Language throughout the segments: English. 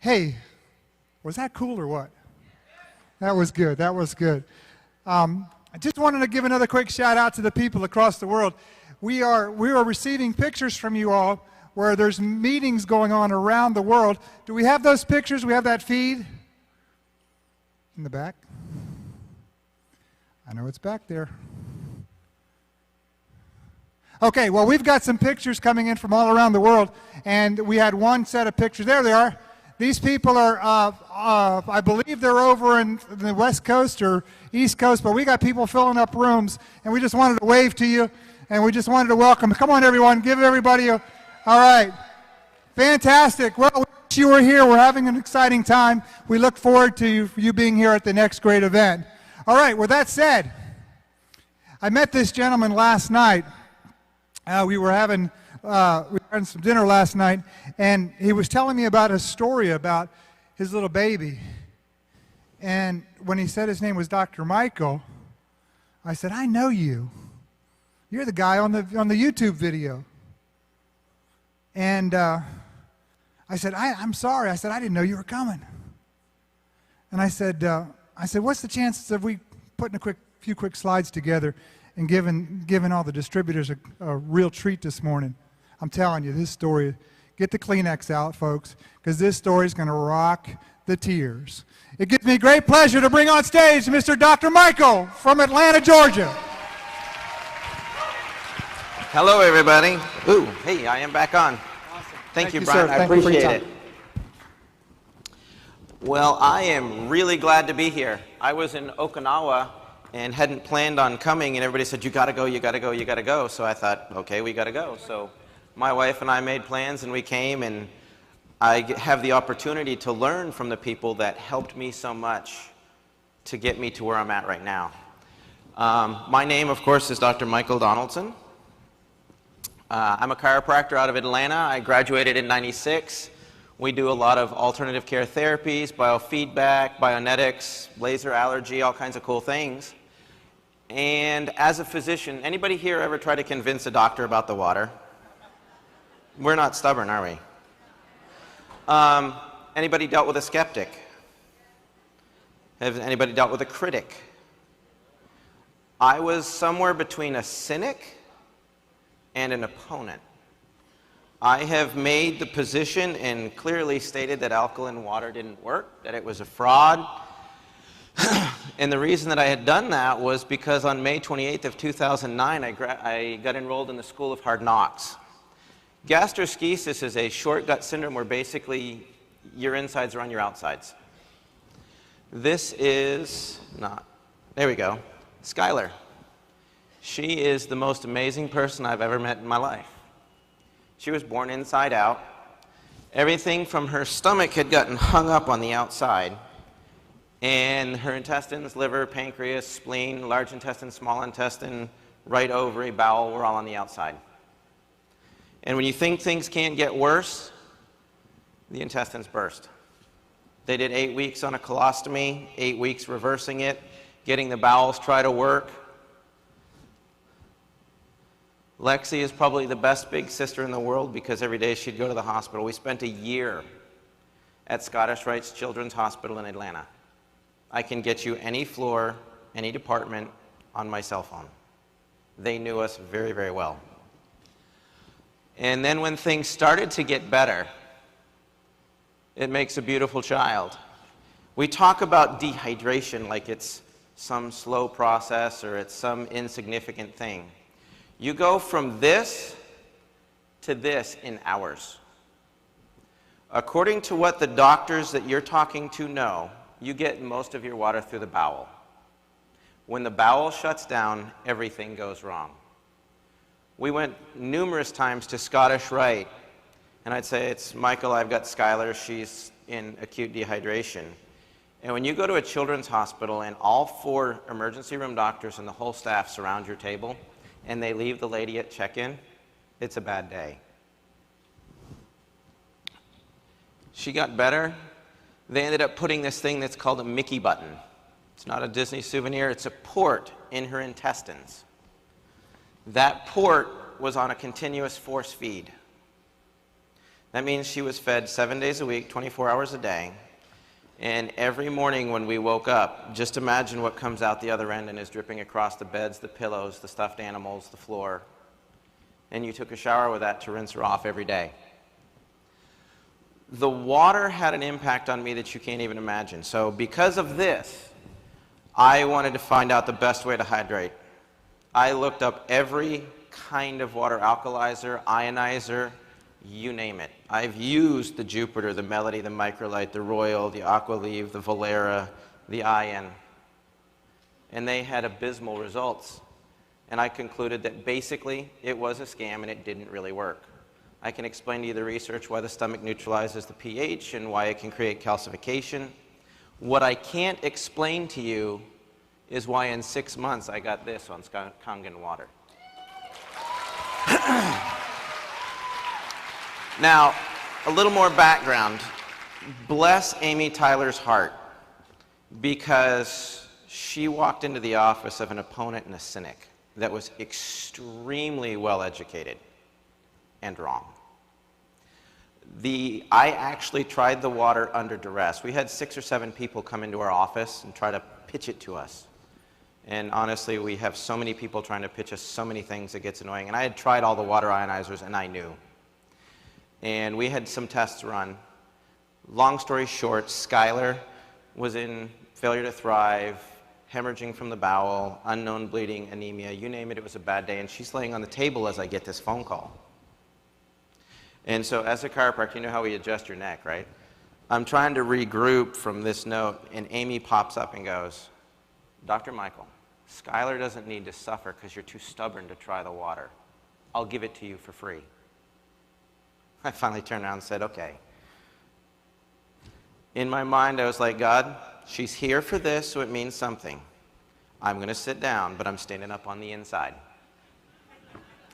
Hey, was that cool or what? That was good. That was good. I just wanted to give another quick shout out to the people across the world. We are receiving pictures from you all where there's meetings going on around the world. Do we have those pictures? We have that feed in the back? I know it's back there. Okay, well, we've got some pictures coming in from all around the world, and we had one set of pictures. There they are. These people are, I believe they're over in the West Coast or East Coast, but we got people filling up rooms, and we just wanted to wave to you, and we just wanted to welcome. Come on, everyone. Give everybody a, all right. Fantastic. Well, we wish you were here. We're having an exciting time. We look forward to you being here at the next great event. All right, with that said, I met this gentleman last night. We were having some dinner last night, and he was telling me about a story about his little baby. And when he said his name was Dr. Michael, I said, I know you. You're the guy on the YouTube video. And I said, I'm sorry. I said, I didn't know you were coming. And I said, what's the chances of we putting a few quick slides together and giving all the distributors a real treat this morning? I'm telling you, this story, get the Kleenex out, folks, because this story is going to rock the tears. It gives me great pleasure to bring on stage Mr. Dr. Michael from Atlanta, Georgia. Hello, everybody. Ooh, hey, I am back on. Awesome. Thank you, Brian. Sir. I appreciate it. Well, I am really glad to be here. I was in Okinawa and hadn't planned on coming, and everybody said, you gotta go, you gotta go, you gotta go. So I thought, okay, we gotta go. So my wife and I made plans, and we came, and I have the opportunity to learn from the people that helped me so much to get me to where I'm at right now. My name, of course, is Dr. Michael Donaldson. I'm a chiropractor out of Atlanta. I graduated in '96. We do a lot of alternative care therapies, biofeedback, bionetics, laser allergy, all kinds of cool things. And as a physician, anybody here ever try to convince a doctor about the water? We're not stubborn, are we? Anybody dealt with a skeptic? Has anybody dealt with a critic? I was somewhere between a cynic and an opponent. I have made the position and clearly stated that alkaline water didn't work, that it was a fraud. And the reason that I had done that was because on May 28th of 2009, I got enrolled in the School of Hard Knocks. Gastroschisis is a short gut syndrome where basically your insides are on your outsides. This is not, there we go, Skylar. She is the most amazing person I've ever met in my life. She was born inside out. Everything from her stomach had gotten hung up on the outside, and her intestines, liver, pancreas, spleen, large intestine, small intestine, right ovary, bowel were all on the outside. And when you think things can't get worse, the intestines burst. They did 8 weeks on a colostomy, 8 weeks reversing it, getting the bowels try to work. Lexi is probably the best big sister in the world because every day she'd go to the hospital. We spent a year at Scottish Rite's Children's Hospital in Atlanta. I can get you any floor, any department on my cell phone. They knew us very, very well. And then when things started to get better, it makes a beautiful child. We talk about dehydration like it's some slow process or it's some insignificant thing. You go from this to this in hours. According to what the doctors that you're talking to know, you get most of your water through the bowel. When the bowel shuts down, everything goes wrong. We went numerous times to Scottish Rite, and I'd say, it's Michael, I've got Skylar, she's in acute dehydration. And when you go to a children's hospital and all 4 emergency room doctors and the whole staff surround your table, and they leave the lady at check-in, it's a bad day. She got better. They ended up putting this thing that's called a Mickey button. It's not a Disney souvenir, it's a port in her intestines. That port was on a continuous force feed. That means she was fed 7 days a week, 24 hours a day. And every morning when we woke up, just imagine what comes out the other end and is dripping across the beds, the pillows, the stuffed animals, the floor. And you took a shower with that to rinse her off every day. The water had an impact on me that you can't even imagine. So because of this, I wanted to find out the best way to hydrate. I looked up every kind of water alkalizer, ionizer, you name it. I've used the Jupiter, the Melody, the Microlite, the Royal, the Aqualeve, the Valera, the Ion, and they had abysmal results. And I concluded that basically it was a scam and it didn't really work. I can explain to you the research why the stomach neutralizes the pH and why it can create calcification. What I can't explain to you is why in 6 months I got this on Kangen water. Now, a little more background. Bless Amy Tyler's heart, because she walked into the office of an opponent and a cynic that was extremely well educated and wrong. I actually tried the water under duress. We had 6 or 7 people come into our office and try to pitch it to us. And honestly, we have so many people trying to pitch us so many things, it gets annoying. And I had tried all the water ionizers, and I knew. And we had some tests run. Long story short, Skylar was in failure to thrive, hemorrhaging from the bowel, unknown bleeding, anemia, you name it, it was a bad day. And she's laying on the table as I get this phone call. And so as a chiropractor, you know how we adjust your neck, right? I'm trying to regroup from this note, and Amy pops up and goes, Dr. Michael, Skylar doesn't need to suffer because you're too stubborn to try the water. I'll give it to you for free. I finally turned around and said, okay. In my mind, I was like, God, she's here for this, so it means something. I'm going to sit down, but I'm standing up on the inside.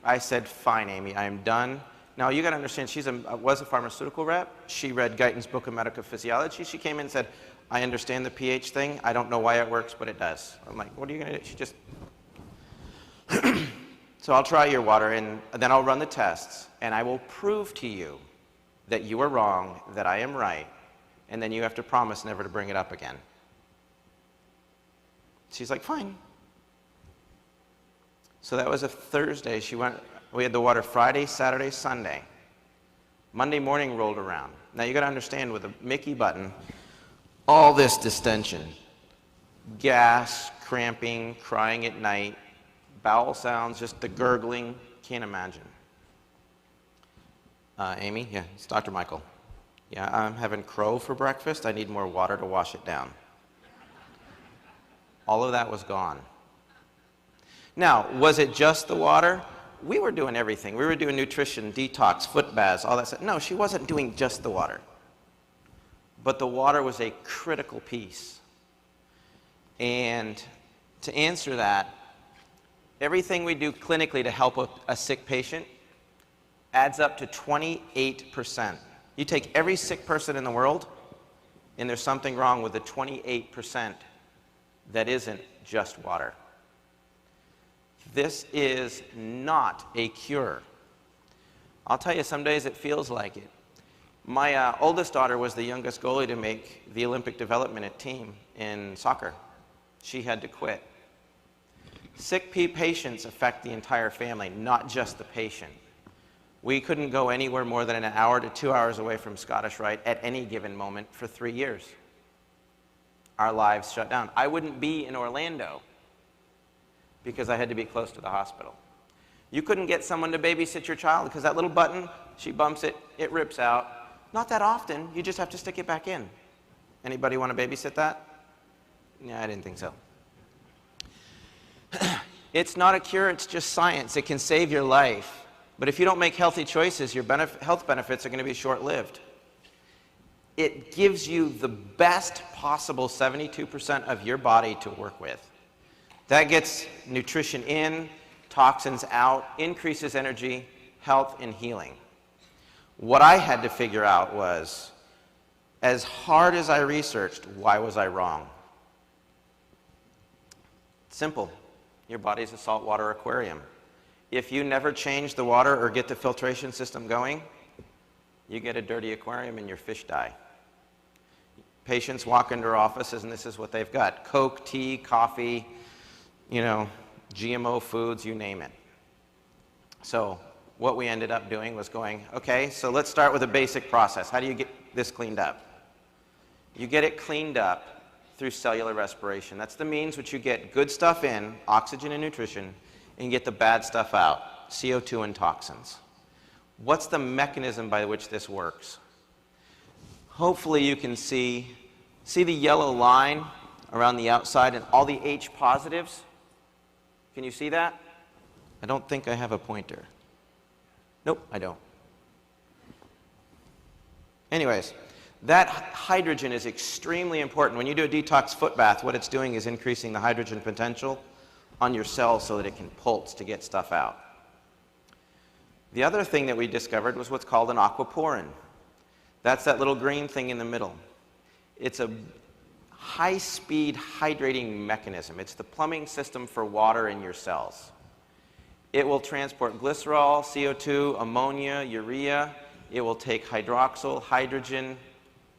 I said, fine, Amy, I am done. Now, you got to understand, she was a pharmaceutical rep. She read Guyton's Book of Medical Physiology. She came in and said, I understand the pH thing. I don't know why it works, but it does. I'm like, what are you going to do? She just... So I'll try your water, and then I'll run the tests, and I will prove to you that you are wrong, that I am right, and then you have to promise never to bring it up again. She's like, fine. So that was a Thursday. We had the water Friday, Saturday, Sunday. Monday morning rolled around. Now you got to understand, with a Mickey button, all this distension, gas, cramping, crying at night, bowel sounds, just the gurgling, can't imagine. Amy, yeah, it's Dr. Michael. Yeah, I'm having crow for breakfast. I need more water to wash it down. All of that was gone. Now, was it just the water? We were doing everything. We were doing nutrition, detox, foot baths, all that stuff. No, she wasn't doing just the water. But the water was a critical piece. And to answer that, everything we do clinically to help a sick patient adds up to 28%. You take every sick person in the world, and there's something wrong with the 28% that isn't just water. This is not a cure. I'll tell you, some days it feels like it. My oldest daughter was the youngest goalie to make the Olympic development team in soccer. She had to quit. Sick patients affect the entire family, not just the patient. We couldn't go anywhere more than an hour to 2 hours away from Scottish Rite at any given moment for 3 years. Our lives shut down. I wouldn't be in Orlando because I had to be close to the hospital. You couldn't get someone to babysit your child because that little button, she bumps it, it rips out. Not that often, you just have to stick it back in. Anybody want to babysit that? Yeah, I didn't think so. It's not a cure, it's just science. It can save your life. But if you don't make healthy choices, your health benefits are going to be short-lived. It gives you the best possible 72% of your body to work with. That gets nutrition in, toxins out, increases energy, health, and healing. What I had to figure out was, as hard as I researched, why was I wrong? Simple. Your body's a saltwater aquarium. If you never change the water or get the filtration system going, You get a dirty aquarium and your fish die. Patients walk into our offices and this is what they've got. Coke, tea, coffee, GMO foods, you name it. So what we ended up doing was going, okay, so let's start with a basic process. How do you get this cleaned up? You get it cleaned up through cellular respiration. That's the means which you get good stuff in, oxygen and nutrition, and get the bad stuff out, CO2 and toxins. What's the mechanism by which this works? Hopefully you can see the yellow line around the outside and all the H positives? Can you see that? I don't think I have a pointer. Nope, I don't. Anyways, that hydrogen is extremely important. When you do a detox foot bath, what it's doing is increasing the hydrogen potential on your cells so that it can pulse to get stuff out. The other thing that we discovered was what's called an aquaporin. That's that little green thing in the middle. It's a high-speed hydrating mechanism. It's the plumbing system for water in your cells. It will transport glycerol, CO2, ammonia, urea. It will take hydroxyl, hydrogen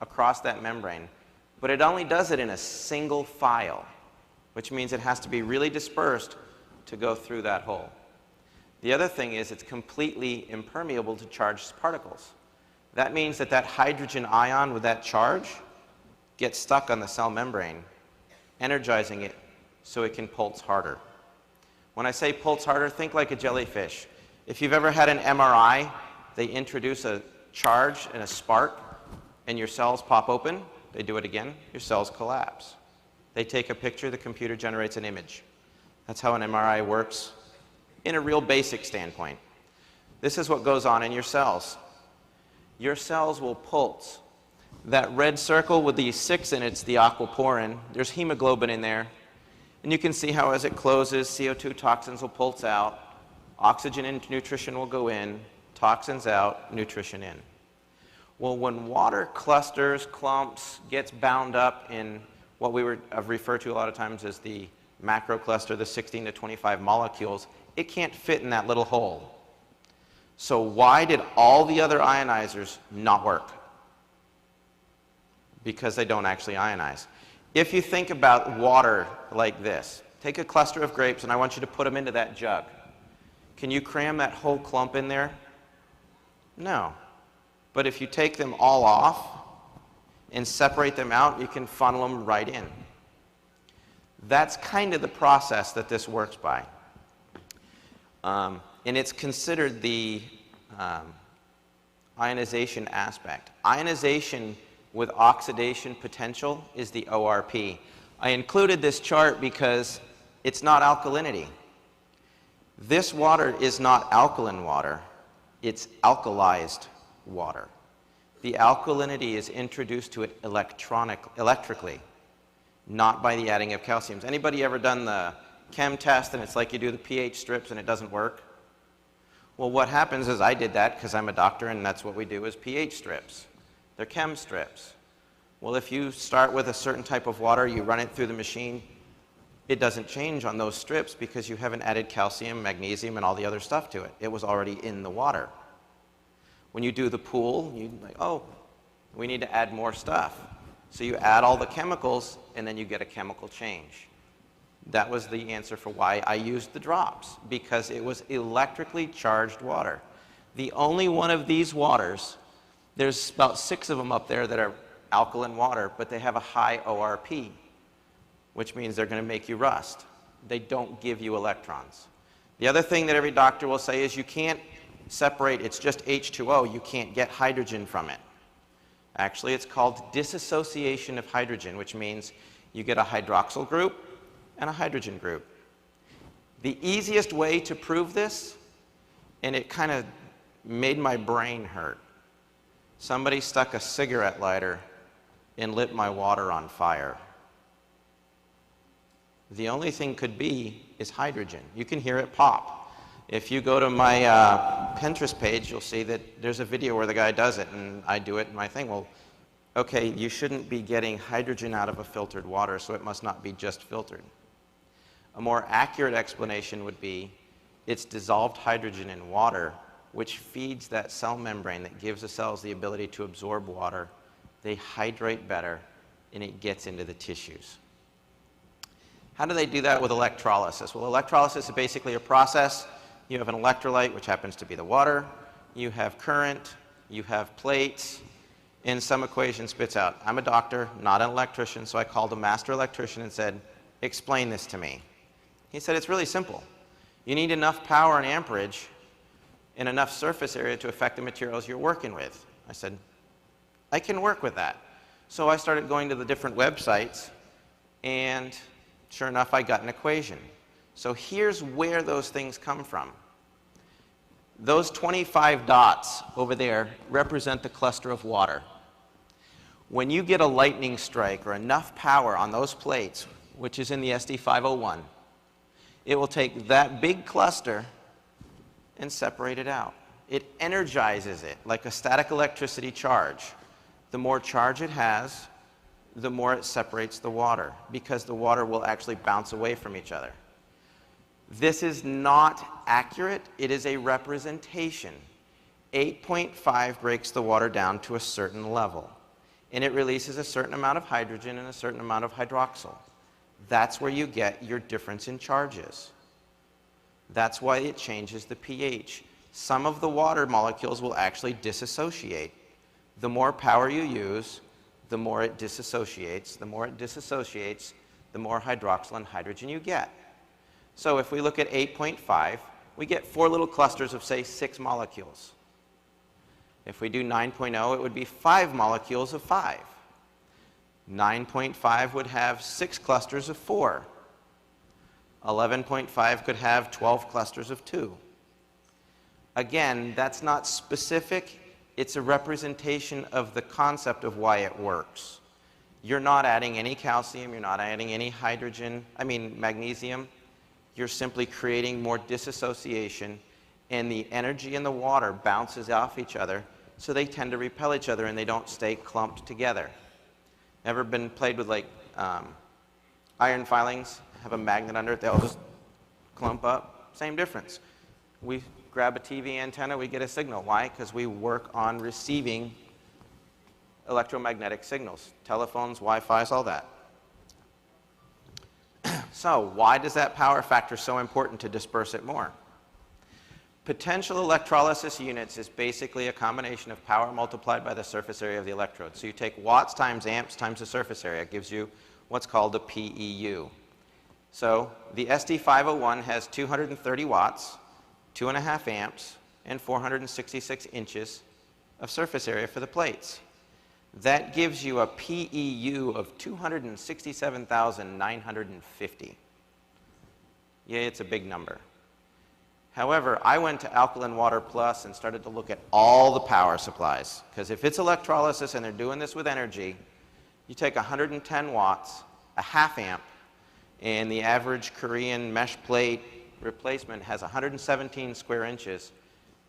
across that membrane. But it only does it in a single file, which means it has to be really dispersed to go through that hole. The other thing is it's completely impermeable to charged particles. That means that that hydrogen ion with that charge gets stuck on the cell membrane, energizing it so it can pulse harder. When I say pulse harder, think like a jellyfish. If you've ever had an MRI, they introduce a charge and a spark, and your cells pop open. They do it again, your cells collapse. They take a picture, the computer generates an image. That's how an MRI works in a real basic standpoint. This is what goes on in your cells. Your cells will pulse. That red circle with the 6 in it's the aquaporin. There's hemoglobin in there. And you can see how as it closes, CO2 toxins will pulse out, oxygen and nutrition will go in, toxins out, nutrition in. Well, when water clusters, clumps, gets bound up in what we have referred to a lot of times as the macro cluster, the 16 to 25 molecules, it can't fit in that little hole. So why did all the other ionizers not work? Because they don't actually ionize. If you think about water like this, take a cluster of grapes and I want you to put them into that jug. Can you cram that whole clump in there? No. But if you take them all off and separate them out, you can funnel them right in. That's kind of the process that this works by. And it's considered the ionization aspect. Ionization with oxidation potential is the ORP. I included this chart because it's not alkalinity. This water is not alkaline water, it's alkalized water. The alkalinity is introduced to it electrically, not by the adding of calciums. Anybody ever done the chem test and it's like you do the pH strips and it doesn't work? Well, what happens is I did that because I'm a doctor and that's what we do is pH strips. They're chem strips. Well, if you start with a certain type of water, you run it through the machine, it doesn't change on those strips because you haven't added calcium, magnesium, and all the other stuff to it. It was already in the water. When you do the pool, you're like, oh, we need to add more stuff. So you add all the chemicals, and then you get a chemical change. That was the answer for why I used the drops, because it was electrically charged water. The only one of these waters, there's about 6 of them up there that are alkaline water, but they have a high ORP, which means they're going to make you rust. They don't give you electrons. The other thing that every doctor will say is you can't separate, it's just H2O, you can't get hydrogen from it. Actually, it's called dissociation of hydrogen, which means you get a hydroxyl group and a hydrogen group. The easiest way to prove this, and it kind of made my brain hurt, somebody stuck a cigarette lighter and lit my water on fire. The only thing could be is hydrogen. You can hear it pop. If you go to my Pinterest page, you'll see that there's a video where the guy does it, and I do it in my thing. Well, okay, you shouldn't be getting hydrogen out of a filtered water, so it must not be just filtered. A more accurate explanation would be it's dissolved hydrogen in water which feeds that cell membrane that gives the cells the ability to absorb water. They hydrate better, and it gets into the tissues. How do they do that with electrolysis? Well, electrolysis is basically a process. You have an electrolyte, which happens to be the water. You have current. You have plates. And some equation spits out. I'm a doctor, not an electrician, so I called a master electrician and said, explain this to me. He said, it's really simple. You need enough power and amperage and enough surface area to affect the materials you're working with. I said, I can work with that. So I started going to the different websites, and sure enough, I got an equation. So here's where those things come from. Those 25 dots over there represent the cluster of water. When you get a lightning strike or enough power on those plates, which is in the SD501, it will take that big cluster and separate it out. It energizes it like a static electricity charge. The more charge it has, the more it separates the water, because the water will actually bounce away from each other. This is not accurate. It is a representation. 8.5 breaks the water down to a certain level, and it releases a certain amount of hydrogen and a certain amount of hydroxyl. That's where you get your difference in charges. That's why it changes the pH. Some of the water molecules will actually disassociate. The more power you use, the more it disassociates. The more it disassociates, the more hydroxyl and hydrogen you get. So if we look at 8.5, we get 4 little clusters of, say, 6 molecules. If we do 9.0, it would be 5 molecules of 5. 9.5 would have 6 clusters of 4. 11.5 could have 12 clusters of 2. Again, that's not specific. It's a representation of the concept of why it works. You're not adding any calcium. You're not adding any magnesium. You're simply creating more disassociation, and the energy in the water bounces off each other, so they tend to repel each other and they don't stay clumped together. Ever been played with iron filings, have a magnet under it, they all just clump up? Same difference. We grab a TV antenna, we get a signal. Why? Because we work on receiving electromagnetic signals. Telephones, Wi-Fi's, all that. So why does that power factor so important to disperse it more? Potential electrolysis units is basically a combination of power multiplied by the surface area of the electrode. So you take watts times amps times the surface area. It gives you what's called a PEU. So the SD501 has 230 watts, 2.5 amps, and 466 inches of surface area for the plates. That gives you a PEU of 267,950. Yeah, it's a big number. However, I went to Alkaline Water Plus and started to look at all the power supplies. Because if it's electrolysis and they're doing this with energy, you take 110 watts, a half amp, and the average Korean mesh plate replacement has 117 square inches,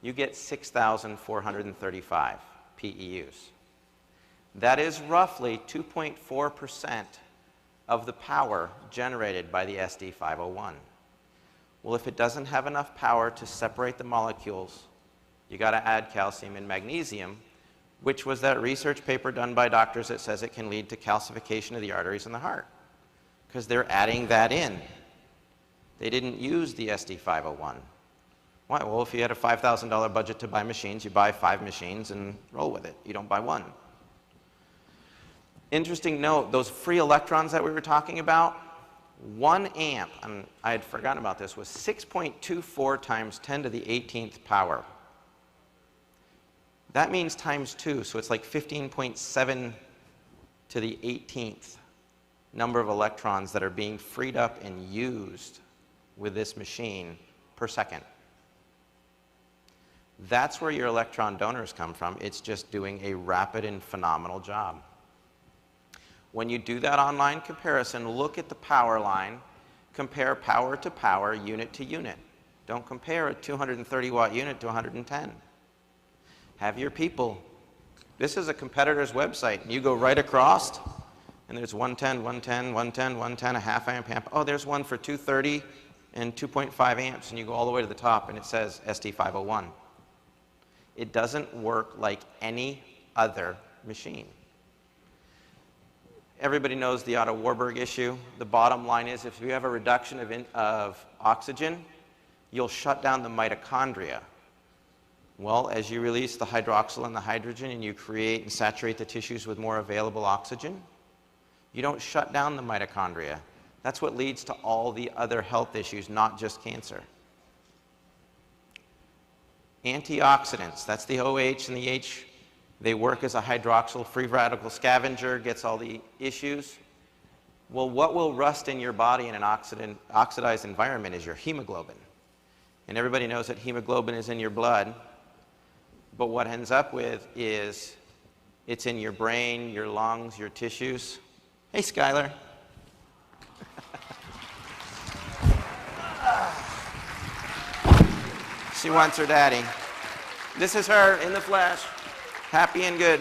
you get 6,435 PEUs. That is roughly 2.4% of the power generated by the SD501. Well, if it doesn't have enough power to separate the molecules, you got to add calcium and magnesium, which was that research paper done by doctors that says it can lead to calcification of the arteries in the heart, because they're adding that in. They didn't use the SD501. Why? Well, if you had a $5,000 budget to buy machines, you buy 5 machines and roll with it. You don't buy one. Interesting note, those free electrons that we were talking about, 1 amp, and I had forgotten about this, was 6.24 times 10 to the 18th power. That means times 2, so it's like 15.7 to the 18th number of electrons that are being freed up and used with this machine per second. That's where your electron donors come from. It's just doing a rapid and phenomenal job. When you do that online comparison, look at the power line, compare power to power, unit to unit. Don't compare a 230 watt unit to 110. Have your people, this is a competitor's website, and you go right across, and there's 110, 110, 110, 110, a half amp, amp. Oh, there's one for 230 and 2.5 amps, and you go all the way to the top, and it says SD501. It doesn't work like any other machine. Everybody knows the Otto Warburg issue. The bottom line is if you have a reduction of oxygen, you'll shut down the mitochondria. Well, as you release the hydroxyl and the hydrogen and you create and saturate the tissues with more available oxygen, you don't shut down the mitochondria. That's what leads to all the other health issues, not just cancer. Antioxidants, that's the OH and the H. They work as a hydroxyl free radical scavenger, gets all the issues. Well, what will rust in your body in an oxidized environment is your hemoglobin. And everybody knows that hemoglobin is in your blood. But what ends up with is it's in your brain, your lungs, your tissues. Hey, Skylar. She wants her daddy. This is her in the flesh, happy and good.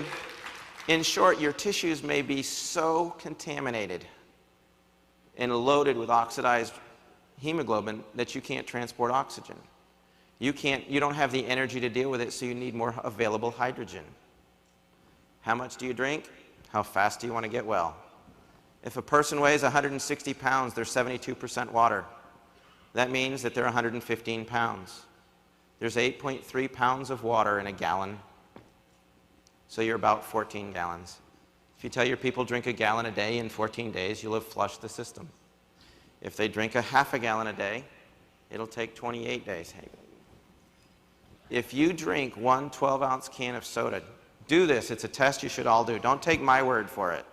In short, your tissues may be so contaminated and loaded with oxidized hemoglobin that you can't transport oxygen. You don't have the energy to deal with it, so you need more available hydrogen. How much do you drink? How fast do you want to get well? If a person weighs 160 pounds, they're 72% water. That means that they're 115 pounds. There's 8.3 pounds of water in a gallon, so you're about 14 gallons. If you tell your people drink a gallon a day in 14 days, you'll have flushed the system. If they drink a half a gallon a day, it'll take 28 days. If you drink one 12-ounce can of soda, do this. It's a test you should all do. Don't take my word for it.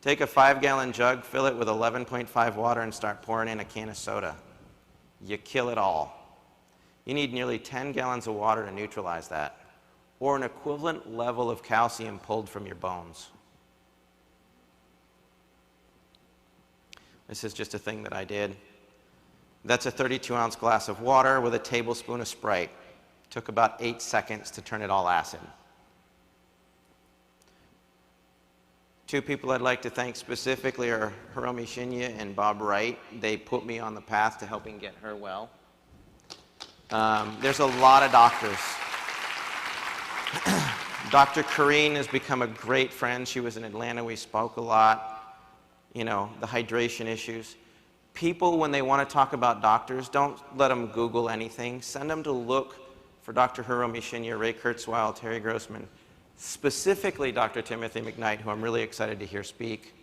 Take a 5-gallon jug, fill it with 11.5 water, and start pouring in a can of soda. You kill it all. You need nearly 10 gallons of water to neutralize that, or an equivalent level of calcium pulled from your bones. This is just a thing that I did. That's a 32-ounce glass of water with a tablespoon of Sprite. Took about 8 seconds to turn it all acid. Two people I'd like to thank specifically are Hiromi Shinya and Bob Wright. They put me on the path to helping get her well. There's a lot of doctors. Dr. Kareen has become a great friend. She was in Atlanta. We spoke a lot. You know, the hydration issues. People, when they want to talk about doctors, don't let them Google anything. Send them to look for Dr. Hiromi Shinya, Ray Kurzweil, Terry Grossman, specifically Dr. Timothy McKnight, who I'm really excited to hear speak.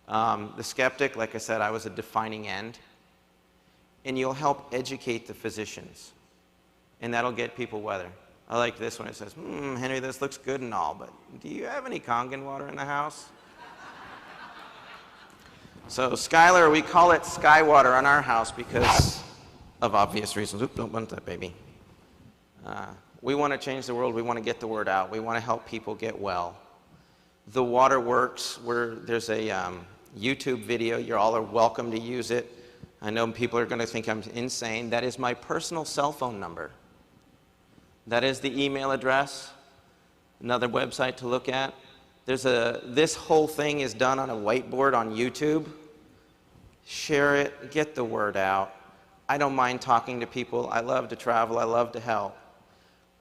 The skeptic, like I said, I was a defining end. And you'll help educate the physicians. And that'll get people weather. I like this one. It says, Henry, this looks good and all, but do you have any Kangen water in the house? So Skylar, we call it sky water on our house because of obvious reasons. Oops, don't bump that baby. We want to change the world. We want to get the word out. We want to help people get well. The water works. There's a YouTube video. You all are welcome to use it. I know people are going to think I'm insane. That is my personal cell phone number. That is the email address. Another website to look at. This whole thing is done on a whiteboard on YouTube. Share it. Get the word out. I don't mind talking to people. I love to travel. I love to help.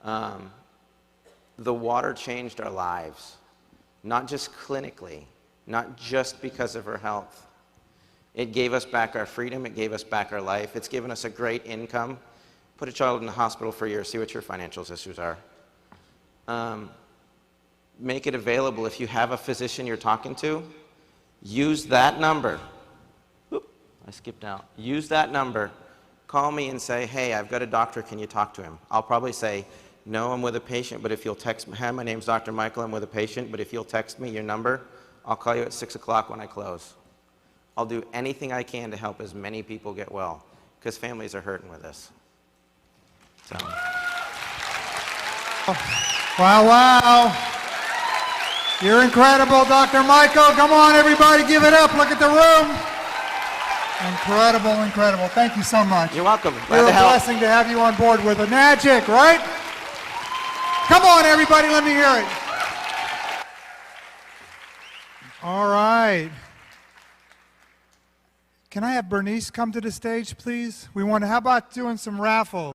The water changed our lives. Not just clinically. Not just because of her health. It gave us back our freedom. It gave us back our life. It's given us a great income. Put a child in the hospital for a year. See what your financial issues are. Make it available. If you have a physician you're talking to, use that number. Oop, I skipped out. Use that number. Call me and say, hey, I've got a doctor. Can you talk to him? I'll probably say, no, I'm with a patient, but if you'll text me, hi, my name's Dr. Michael, I'm with a patient, but if you'll text me your number, I'll call you at 6 o'clock when I close. I'll do anything I can to help as many people get well, because families are hurting with this. So. Wow, wow. You're incredible, Dr. Michael. Come on, everybody, give it up. Look at the room. Incredible, incredible. Thank you so much. You're welcome. Glad You're to a help. blessing to have you on board with it. Magic, right? Come on, everybody, let me hear it. All right. Can I have Bernice come to the stage, please? How about doing some raffles?